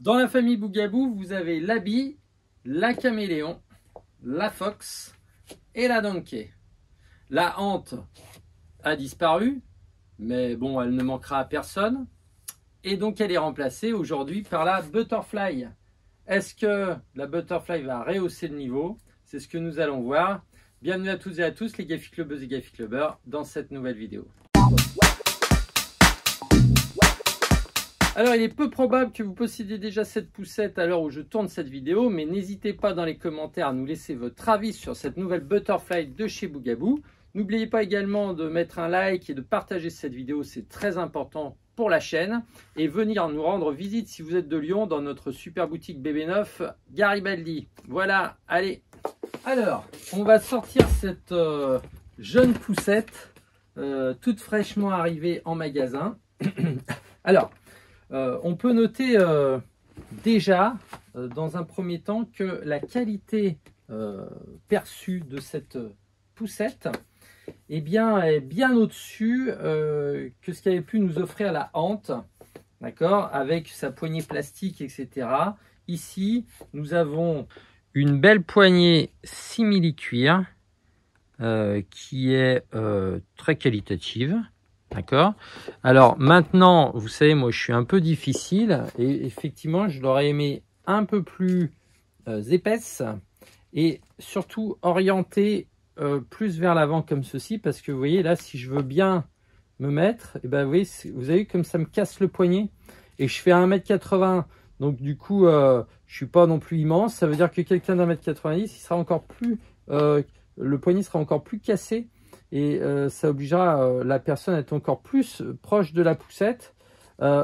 Dans la famille Bougaboo, vous avez la bie, la caméléon, la fox et la donkey. La hante a disparu, mais bon, elle ne manquera à personne. Et donc, elle est remplacée aujourd'hui par la butterfly. Est-ce que la butterfly va rehausser le niveau? C'est ce que nous allons voir. Bienvenue à toutes et à tous, les Gaffi Clubbeuses et Gaffi Clubbeurs, dans cette nouvelle vidéo. Alors, il est peu probable que vous possédiez déjà cette poussette à l'heure où je tourne cette vidéo, mais n'hésitez pas dans les commentaires à nous laisser votre avis sur cette nouvelle butterfly de chez Bougaboo. N'oubliez pas également de mettre un like et de partager cette vidéo, c'est très important pour la chaîne. Et venir nous rendre visite si vous êtes de Lyon dans notre super boutique BB9 Garibaldi. Voilà, allez. Alors, on va sortir cette jeune poussette toute fraîchement arrivée en magasin. Alors, on peut noter déjà, dans un premier temps, que la qualité perçue de cette poussette est bien au-dessus que ce qu'avait pu nous offrir la hante, d'accord, avec sa poignée plastique, etc. Ici, nous avons une belle poignée simili-cuir qui est très qualitative. D'accord. Alors maintenant, vous savez, moi je suis un peu difficile et effectivement, je l'aurais aimé un peu plus épaisse et surtout orientée plus vers l'avant comme ceci, parce que vous voyez là, si je veux bien me mettre, et ben vous avez comme ça me casse le poignet et je fais 1m80, donc du coup, je suis pas non plus immense. Ça veut dire que quelqu'un d'1m90, il sera encore plus, le poignet sera encore plus cassé. Et ça obligera la personne à être encore plus proche de la poussette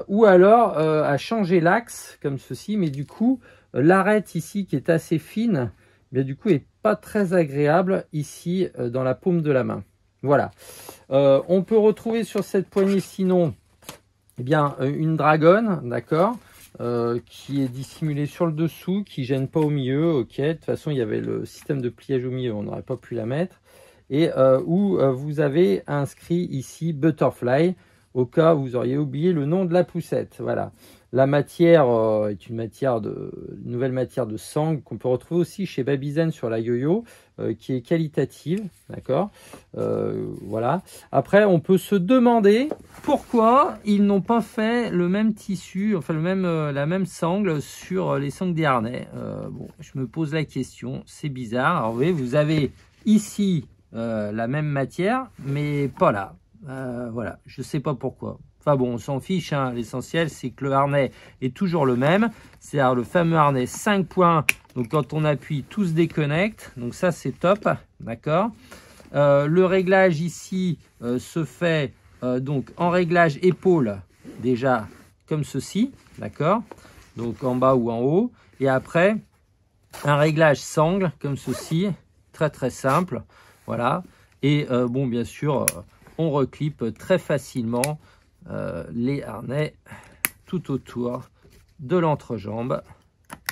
ou alors à changer l'axe comme ceci, mais du coup l'arête ici qui est assez fine, bien du coup est pas très agréable ici dans la paume de la main. Voilà. On peut retrouver sur cette poignée sinon une dragonne, d'accord, qui est dissimulée sur le dessous, qui gêne pas au milieu. Ok, de toute façon il y avait le système de pliage au milieu, on n'aurait pas pu la mettre. Et où vous avez inscrit ici Butterfly, au cas où vous auriez oublié le nom de la poussette. Voilà. La matière est une nouvelle matière de sangle qu'on peut retrouver aussi chez Babyzen sur la yo-yo, qui est qualitative, d'accord. Voilà. Après, on peut se demander pourquoi ils n'ont pas fait le même tissu, enfin la même sangle sur les sangles des harnais. Bon, je me pose la question, c'est bizarre. Alors, vous avez ici la même matière, mais pas là. Voilà, je sais pas pourquoi. Enfin bon, on s'en fiche, hein. L'essentiel, c'est que le harnais est toujours le même. C'est-à-dire le fameux harnais 5 points. Donc quand on appuie, tout se déconnecte. Donc ça, c'est top, d'accord. Le réglage ici se fait donc en réglage épaule, déjà comme ceci, d'accord. Donc en bas ou en haut. Et après, un réglage sangle comme ceci, très très simple. Voilà, et bon, bien sûr, on reclipe très facilement les harnais tout autour de l'entrejambe,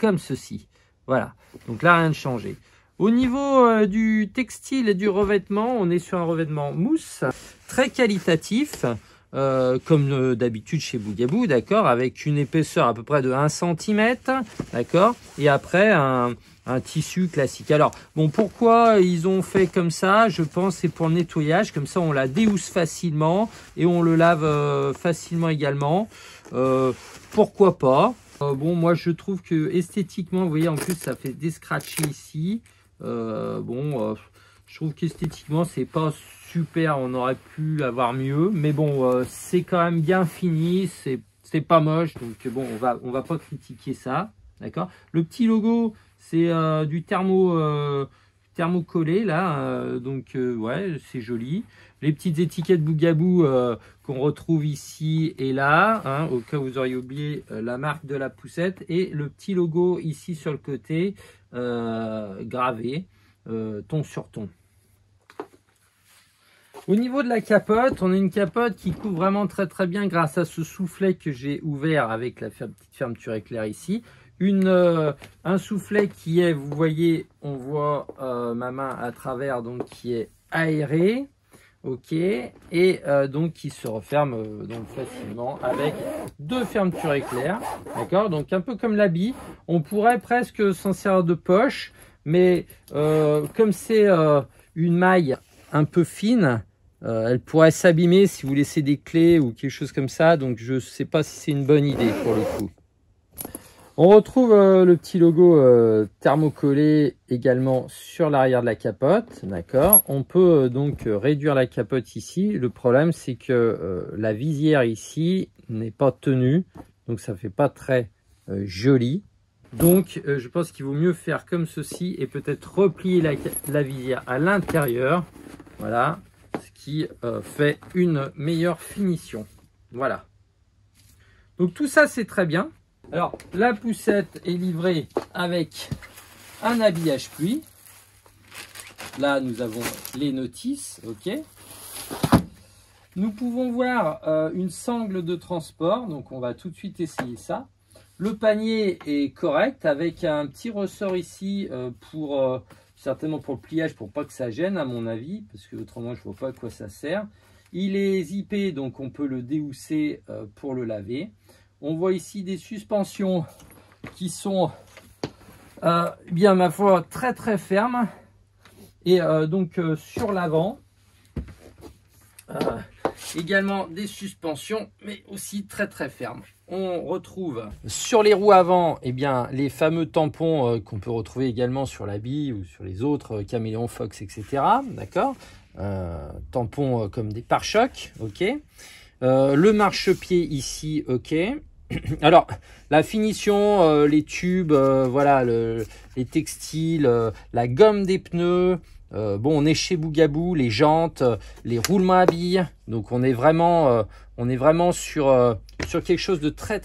comme ceci. Voilà, donc là, rien de changé. Au niveau du textile et du revêtement, on est sur un revêtement mousse, très qualitatif, comme d'habitude chez Bougaboo, d'accord, avec une épaisseur à peu près de 1 cm, d'accord, et après un tissu classique. Alors, bon, pourquoi ils ont fait comme ça? Je pense c'est pour le nettoyage, comme ça on la déhousse facilement et on le lave facilement également. Pourquoi pas? Bon, moi je trouve que esthétiquement, vous voyez, en plus ça fait des scratchs ici. Je trouve qu'esthétiquement c'est pas super, on aurait pu avoir mieux, mais bon, c'est quand même bien fini, c'est pas moche, donc bon, on va pas critiquer ça, d'accord. Le petit logo, c'est du thermocollé là, donc ouais, c'est joli. Les petites étiquettes Bougaboo qu'on retrouve ici et là, hein, au cas où vous auriez oublié la marque de la poussette, et le petit logo ici sur le côté gravé, ton sur ton. Au niveau de la capote, on a une capote qui couvre vraiment très très bien grâce à ce soufflet que j'ai ouvert avec la petite fermeture éclair ici. Un soufflet qui est, vous voyez, on voit ma main à travers, donc qui est aéré. Ok, et donc qui se referme donc facilement avec 2 fermetures éclair, d'accord? Donc un peu comme l'habit, on pourrait presque s'en servir de poche, mais comme c'est une maille un peu fine, elle pourrait s'abîmer si vous laissez des clés ou quelque chose comme ça, donc je ne sais pas si c'est une bonne idée pour le coup. On retrouve le petit logo thermocollé également sur l'arrière de la capote, d'accord. On peut donc réduire la capote ici. Le problème, c'est que la visière ici n'est pas tenue, donc ça fait pas très joli. Donc je pense qu'il vaut mieux faire comme ceci et peut-être replier la visière à l'intérieur, voilà, ce qui fait une meilleure finition. Voilà. Donc tout ça, c'est très bien. Alors, la poussette est livrée avec un habillage pluie. Là, nous avons les notices, ok. Nous pouvons voir une sangle de transport, donc on va tout de suite essayer ça. Le panier est correct avec un petit ressort ici pour certainement pour le pliage, pour pas que ça gêne à mon avis, parce que autrement je vois pas à quoi ça sert. Il est zippé, donc on peut le déhousser pour le laver. On voit ici des suspensions qui sont bien ma foi très très fermes. Et donc sur l'avant, également des suspensions mais aussi très très fermes. On retrouve sur les roues avant eh bien, les fameux tampons qu'on peut retrouver également sur la bille ou sur les autres Caméléon, Fox, etc. D'accord, tampons comme des pare-chocs, ok. Le marchepied ici, ok. Alors, la finition, les tubes, voilà, les textiles, la gomme des pneus. Bon, on est chez Bougaboo, les jantes, les roulements à billes. Donc, on est vraiment sur quelque chose de très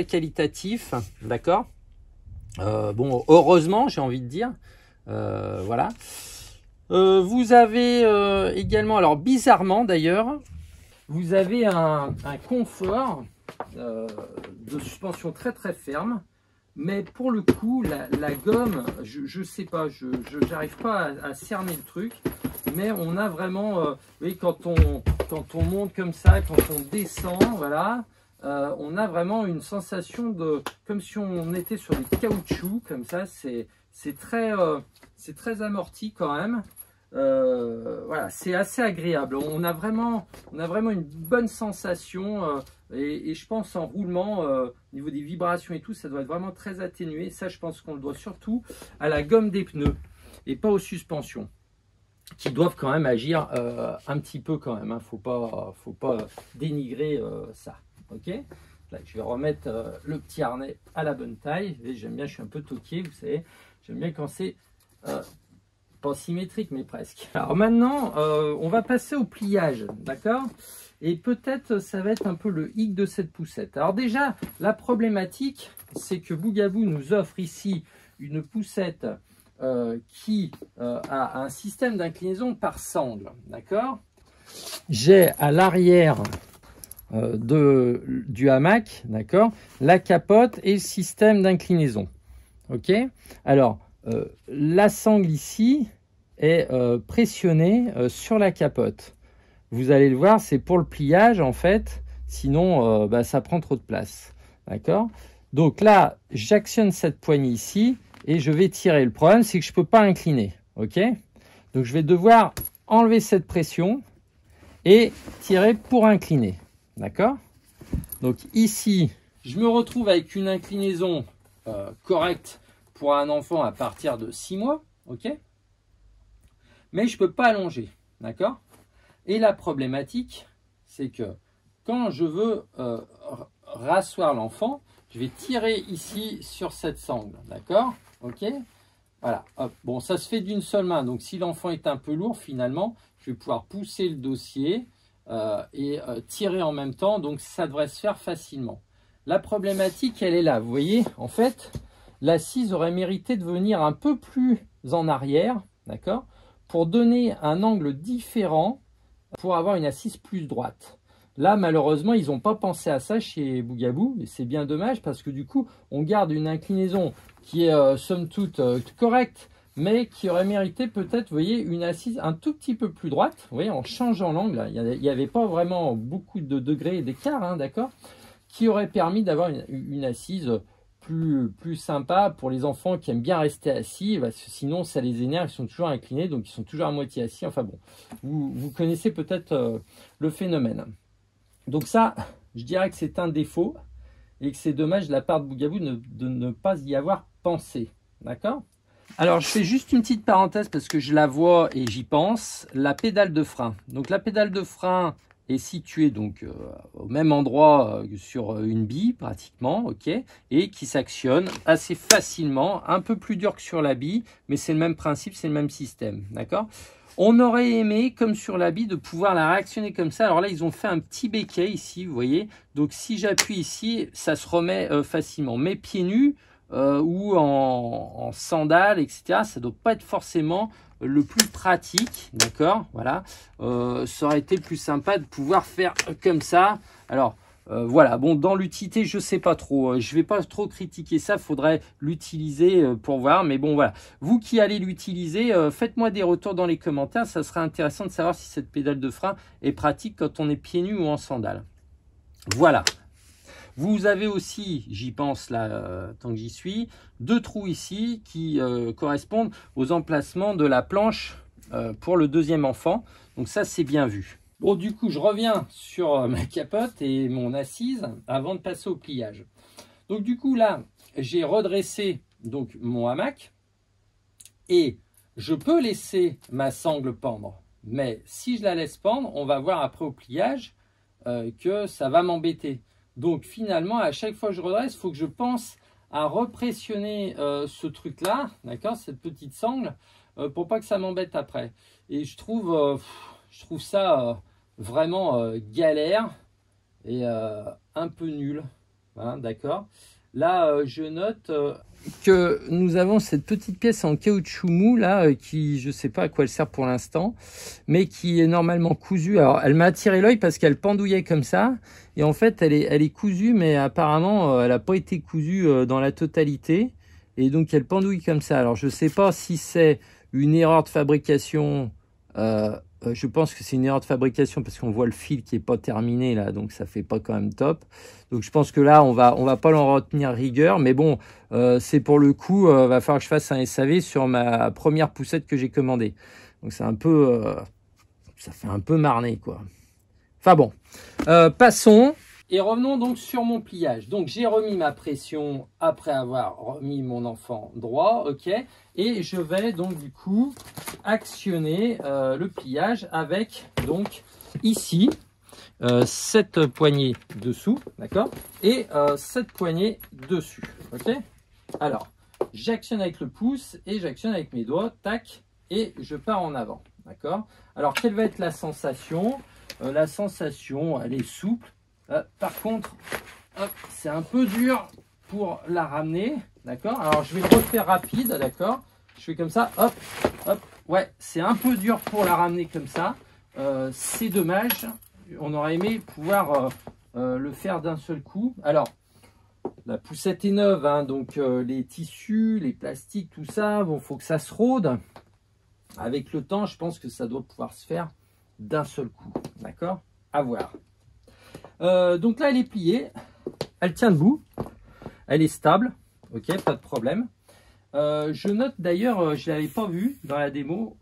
qualitatif, d'accord. Bon, heureusement, j'ai envie de dire, voilà. Vous avez également, alors bizarrement d'ailleurs, vous avez un confort de suspension très ferme, mais pour le coup la gomme, je sais pas, je n'arrive pas à cerner le truc, mais on a vraiment oui, quand on monte comme ça, quand on descend, voilà, on a vraiment une sensation de comme si on était sur des caoutchoucs comme ça. C'est très amorti quand même. Voilà, c'est assez agréable. On a vraiment une bonne sensation et je pense en roulement au niveau des vibrations et tout, ça doit être vraiment très atténué. Ça, je pense qu'on le doit surtout à la gomme des pneus et pas aux suspensions qui doivent quand même agir un petit peu quand même, hein. Faut pas dénigrer ça. Ok. Là, je vais remettre le petit harnais à la bonne taille. J'aime bien, je suis un peu toqué, vous savez. J'aime bien quand c'est pas symétrique, mais presque. Alors maintenant, on va passer au pliage, d'accord? Et peut-être ça va être un peu le hic de cette poussette. Alors déjà, la problématique, c'est que Bougaboo nous offre ici une poussette qui a un système d'inclinaison par sangle, d'accord? J'ai à l'arrière du hamac, d'accord, la capote et le système d'inclinaison. Ok. Alors, la sangle ici est pressionnée sur la capote. Vous allez le voir, c'est pour le pliage en fait, sinon ça prend trop de place. D'accord. Donc là, j'actionne cette poignée ici et je vais tirer. Le problème, c'est que je ne peux pas incliner. Ok. Donc je vais devoir enlever cette pression et tirer pour incliner. D'accord. Donc ici, je me retrouve avec une inclinaison correcte pour un enfant à partir de 6 mois, ok. Mais je ne peux pas allonger, d'accord. Et la problématique, c'est que quand je veux rasseoir l'enfant, je vais tirer ici sur cette sangle, d'accord, ok. Voilà, hop. Bon, ça se fait d'une seule main, donc si l'enfant est un peu lourd, finalement, je vais pouvoir pousser le dossier et tirer en même temps, donc ça devrait se faire facilement. La problématique, elle est là, vous voyez, en fait, l'assise aurait mérité de venir un peu plus en arrière, d'accord, pour donner un angle différent, pour avoir une assise plus droite. Là, malheureusement, ils n'ont pas pensé à ça chez Bougaboo, et c'est bien dommage parce que du coup, on garde une inclinaison qui est somme toute correcte mais qui aurait mérité peut-être, vous voyez, une assise un tout petit peu plus droite. Vous voyez, en changeant l'angle, il n'y avait pas vraiment beaucoup de degrés d'écart, hein, d'accord, qui aurait permis d'avoir une assise plus sympa pour les enfants qui aiment bien rester assis, parce que sinon ça les énerve, ils sont toujours inclinés, donc ils sont toujours à moitié assis. Enfin bon, vous connaissez peut-être le phénomène. Donc ça, je dirais que c'est un défaut et que c'est dommage de la part de Bugaboo de ne pas y avoir pensé. D'accord? Alors je fais juste une petite parenthèse parce que je la vois et j'y pense. La pédale de frein. Donc la pédale de frein est située donc au même endroit sur une bille pratiquement, ok, et qui s'actionne assez facilement, un peu plus dur que sur la bille, mais c'est le même principe, c'est le même système, d'accord. On aurait aimé, comme sur la bille, de pouvoir la réactionner comme ça. Alors là, ils ont fait un petit béquet ici, vous voyez. Donc si j'appuie ici, ça se remet facilement. Mais pieds nus ou en sandales, etc., ça ne doit pas être forcément le plus pratique, d'accord, voilà, ça aurait été plus sympa de pouvoir faire comme ça. Alors voilà, bon, dans l'utilité, je sais pas trop, je vais pas trop critiquer ça, faudrait l'utiliser pour voir, mais bon, voilà, vous qui allez l'utiliser, faites-moi des retours dans les commentaires, ça serait intéressant de savoir si cette pédale de frein est pratique quand on est pieds nus ou en sandales. Voilà. Vous avez aussi, j'y pense là, tant que j'y suis, 2 trous ici qui correspondent aux emplacements de la planche pour le deuxième enfant. Donc ça, c'est bien vu. Bon, du coup, je reviens sur ma capote et mon assise avant de passer au pliage. Donc du coup, là, j'ai redressé donc mon hamac et je peux laisser ma sangle pendre. Mais si je la laisse pendre, on va voir après au pliage que ça va m'embêter. Donc finalement, à chaque fois que je redresse, il faut que je pense à repressionner ce truc-là, d'accord, cette petite sangle, pour pas que ça m'embête après. Et je trouve ça vraiment galère et un peu nul, hein, d'accord. Là, je note que nous avons cette petite pièce en caoutchouc mou là, qui, je sais pas à quoi elle sert pour l'instant, mais qui est normalement cousue. Alors, elle m'a attiré l'œil parce qu'elle pendouillait comme ça, et en fait, elle est cousue, mais apparemment, elle n'a pas été cousue dans la totalité, et donc elle pendouille comme ça. Alors, je sais pas si c'est une erreur de fabrication. Je pense que c'est une erreur de fabrication parce qu'on voit le fil qui est pas terminé là, donc ça fait pas quand même top. Donc je pense que là on va pas l'en retenir rigueur, mais bon, c'est pour le coup, va falloir que je fasse un SAV sur ma première poussette que j'ai commandée. Donc c'est un peu, ça fait un peu marner quoi. Enfin bon, passons. Et revenons donc sur mon pliage. Donc j'ai remis ma pression après avoir remis mon enfant droit, ok. Et je vais donc du coup actionner le pliage avec donc ici cette poignée dessous, d'accord, et cette poignée dessus, ok. Alors j'actionne avec le pouce et j'actionne avec mes doigts, tac, et je pars en avant, d'accord. Alors quelle va être la sensation? La sensation, elle est souple. Par contre, c'est un peu dur pour la ramener, d'accord. Alors je vais le refaire rapide, d'accord. Je fais comme ça, hop, hop. Ouais, c'est un peu dur pour la ramener comme ça. C'est dommage. On aurait aimé pouvoir le faire d'un seul coup. Alors, la poussette est neuve, hein, donc les tissus, les plastiques, tout ça, bon, faut que ça se rôde. Avec le temps, je pense que ça doit pouvoir se faire d'un seul coup, d'accord. À voir. Donc là, elle est pliée, elle tient debout, elle est stable, ok, pas de problème. Je note d'ailleurs, je ne l'avais pas vu dans la démo,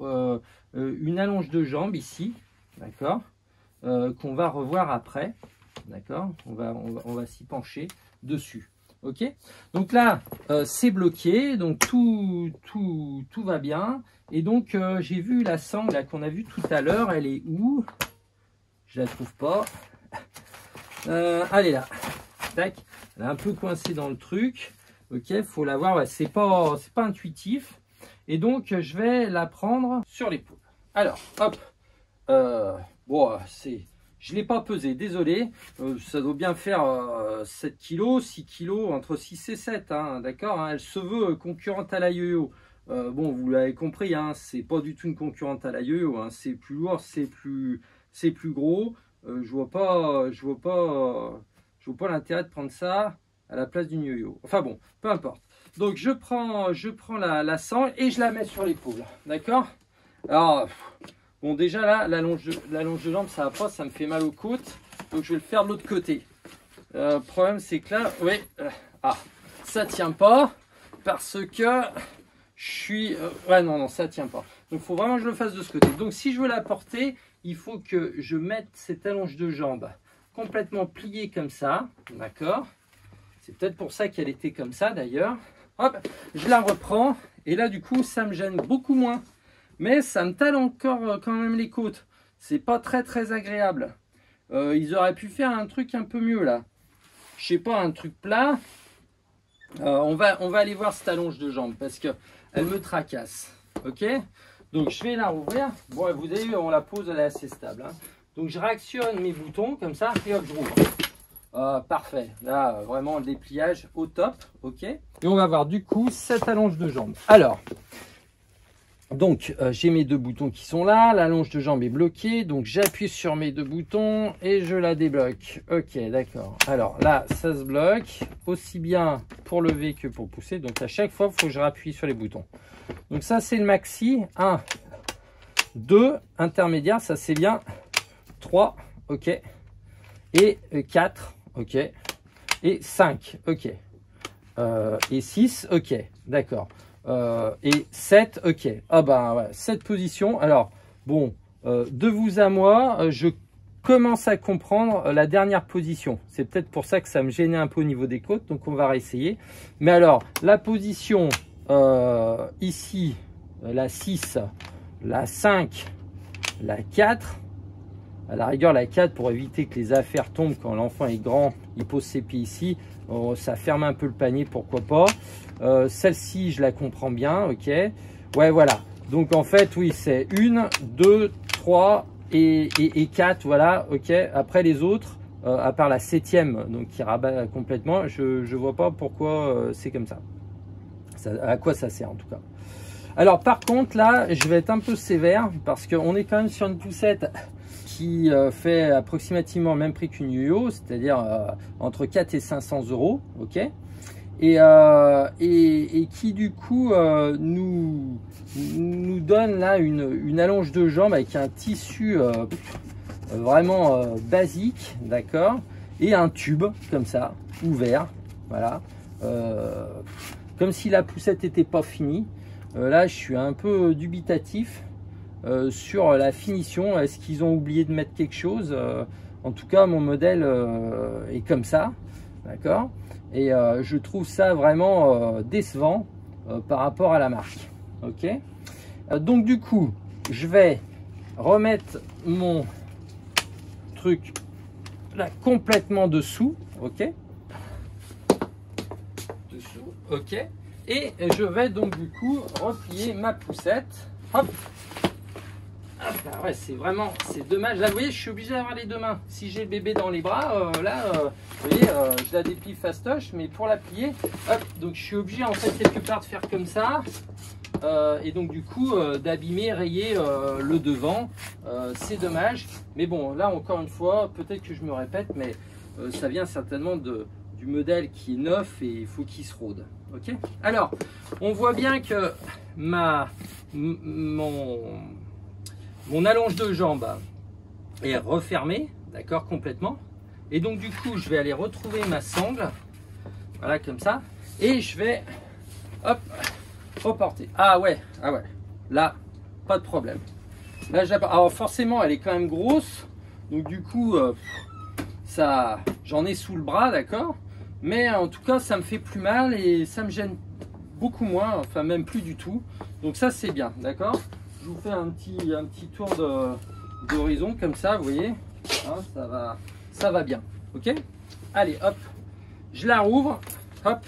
une allonge de jambe ici, d'accord, qu'on va revoir après, d'accord, on va s'y pencher dessus, ok. Donc là, c'est bloqué, donc tout va bien, et donc j'ai vu la sangle qu'on a vue tout à l'heure, elle est où? Je la trouve pas. Elle est là, tac, elle est un peu coincée dans le truc, ok, faut la voir, ouais, c'est pas intuitif, et donc je vais la prendre sur l'épaule. Alors, hop, bon, je l'ai pas pesé, désolé, ça doit bien faire 7 kg, 6 kg, entre 6 et 7, hein, d'accord, hein, elle se veut concurrente à la yo-yo. Bon, vous l'avez compris, hein, c'est pas du tout une concurrente à la yo-yo, hein, c'est plus lourd, c'est plus gros. Je vois pas l'intérêt de prendre ça à la place d'une yo-yo. Enfin bon, peu importe. Donc je prends la sangle et je la mets sur l'épaule. D'accord? Alors, bon déjà là, la longe de jambe, ça va pas, ça me fait mal aux côtes. Donc je vais le faire de l'autre côté. Le problème c'est que là, oui, ça tient pas parce que je suis... ouais, non, ça tient pas. Donc il faut vraiment que je le fasse de ce côté. Donc si je veux la porter, il faut que je mette cette allonge de jambe complètement pliée comme ça. D'accord? C'est peut-être pour ça qu'elle était comme ça d'ailleurs. Hop, je la reprends. Et là du coup, ça me gêne beaucoup moins. Mais ça me tale encore quand même les côtes. C'est pas très agréable. Ils auraient pu faire un truc un peu mieux là. Je sais pas, un truc plat. On va aller voir cette allonge de jambe parce que elle me tracasse. Ok? Donc je vais la rouvrir. Bon, vous avez vu, on la pose, elle est assez stable. Hein. Donc je réactionne mes boutons comme ça et hop, je rouvre. Parfait. Là, vraiment le dépliage au top. Ok? Et on va voir du coup cette allonge de jambe. Alors, donc j'ai mes deux boutons qui sont là. L'allonge de jambe est bloquée. Donc j'appuie sur mes deux boutons et je la débloque. Ok, d'accord. Alors là, ça se bloque aussi bien pour lever que pour pousser. Donc à chaque fois, il faut que je rappuie sur les boutons. Donc ça, c'est le maxi. 1, 2, intermédiaire, ça c'est bien. 3, ok. Et 4, ok. Et 5, ok. Et 6, ok. D'accord. Et 7, ok. Ah ben ouais, 7 positions. Alors, bon, de vous à moi, je commence à comprendre la dernière position. C'est peut-être pour ça que ça me gênait un peu au niveau des côtes. Donc, on va réessayer. Mais alors, la position ici, la 6, la 5, la 4. À la rigueur, la 4, pour éviter que les affaires tombent quand l'enfant est grand, il pose ses pieds ici. Ça ferme un peu le panier, pourquoi pas. Celle-ci, je la comprends bien, ok. Ouais, voilà. Donc, en fait, oui, c'est 1, 2, 3 et 4, voilà, ok. Après, les autres, à part la 7e, donc qui rabat complètement, je vois pas pourquoi c'est comme ça. À quoi ça sert, en tout cas. Alors, par contre, là, je vais être un peu sévère parce qu'on est quand même sur une poussette qui fait approximativement le même prix qu'une yo-yo, c'est-à-dire entre 4 et 500 €, ok, et qui du coup nous donne là une allonge de jambe avec un tissu vraiment basique, d'accord, et un tube comme ça, ouvert, voilà, comme si la poussette n'était pas finie. Là, je suis un peu dubitatif sur la finition. Est-ce qu'ils ont oublié de mettre quelque chose? En tout cas, mon modèle est comme ça, d'accord. Et je trouve ça vraiment décevant par rapport à la marque. Ok. Donc du coup, je vais remettre mon truc là complètement dessous. Ok. Dessous. Ok. Et je vais donc du coup replier ma poussette. Hop. Ah bah ouais, c'est dommage. Là, vous voyez, je suis obligé d'avoir les deux mains. Si j'ai le bébé dans les bras, vous voyez, je la déplie fastoche, mais pour la plier, hop, donc je suis obligé en fait quelque part de faire comme ça. Et donc du coup, d'abîmer, rayer le devant. C'est dommage. Mais bon, là encore une fois, peut-être que je me répète, mais ça vient certainement du modèle qui est neuf et il faut qu'il se rôde. Ok. Alors, on voit bien que mon allonge de jambe est refermée, d'accord, complètement. Et donc du coup, je vais aller retrouver ma sangle, voilà, comme ça, et je vais, hop, reporter. Ah ouais, là, pas de problème. Là, alors forcément, elle est quand même grosse, donc du coup, j'en ai sous le bras, d'accord. Mais en tout cas, ça me fait plus mal et ça me gêne beaucoup moins, enfin même plus du tout. Donc ça, c'est bien, d'accord. Je vous fais un petit tour d'horizon comme ça, vous voyez, hein, ça va bien, ok. Allez, hop, je la rouvre, hop,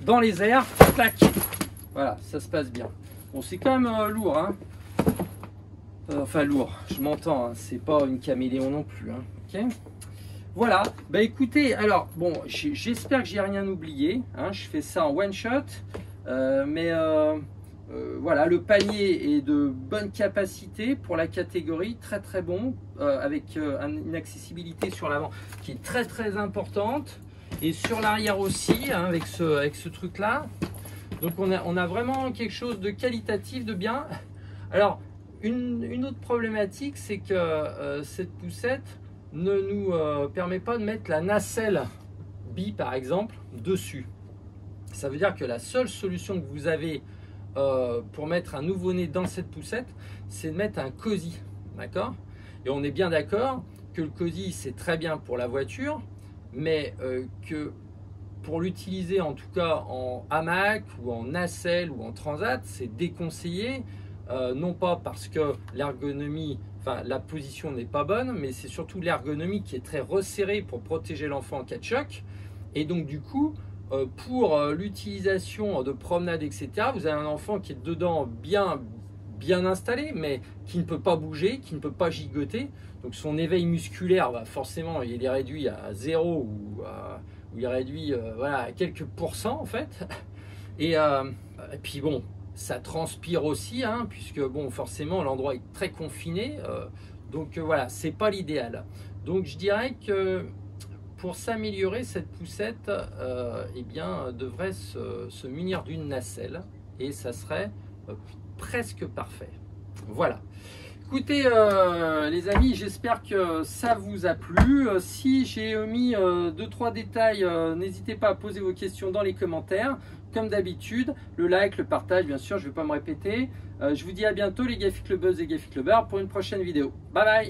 dans les airs, clac, voilà, ça se passe bien. Bon, c'est quand même lourd, hein. Enfin lourd, je m'entends, hein, c'est pas une caméléon non plus, hein, ok. Voilà, bah écoutez, alors bon, j'espère que j'ai rien oublié, hein, je fais ça en one shot, voilà, le panier est de bonne capacité pour la catégorie, très bon, avec une accessibilité sur l'avant qui est très importante. Et sur l'arrière aussi, hein, avec ce truc-là. Donc on a vraiment quelque chose de qualitatif, de bien. Alors, une autre problématique, c'est que cette poussette ne nous permet pas de mettre la nacelle bi, par exemple, dessus. Ça veut dire que la seule solution que vous avez pour mettre un nouveau-né dans cette poussette, c'est de mettre un cosy, d'accord? Et on est bien d'accord que le cosy, c'est très bien pour la voiture, mais que pour l'utiliser en tout cas en hamac ou en nacelle ou en transat, c'est déconseillé, non pas parce que l'ergonomie, enfin la position n'est pas bonne, mais c'est surtout l'ergonomie qui est très resserrée pour protéger l'enfant en cas de choc. Et donc du coup, pour l'utilisation de promenade, etc., vous avez un enfant qui est dedans bien installé, mais qui ne peut pas bouger, qui ne peut pas gigoter. Donc son éveil musculaire, bah forcément, il est réduit à 0 ou il est réduit voilà, à quelques pourcents en fait. Et puis bon, ça transpire aussi, hein, puisque bon, forcément, l'endroit est très confiné. Donc voilà, c'est pas l'idéal. Donc je dirais que pour s'améliorer, cette poussette eh bien, devrait se munir d'une nacelle et ça serait presque parfait. Voilà. Écoutez les amis, j'espère que ça vous a plu. Si j'ai omis 2-3 détails, n'hésitez pas à poser vos questions dans les commentaires. Comme d'habitude, le like, le partage, bien sûr, je ne vais pas me répéter. Je vous dis à bientôt les Gafic le Buzz et Gafic le Beurre pour une prochaine vidéo. Bye bye.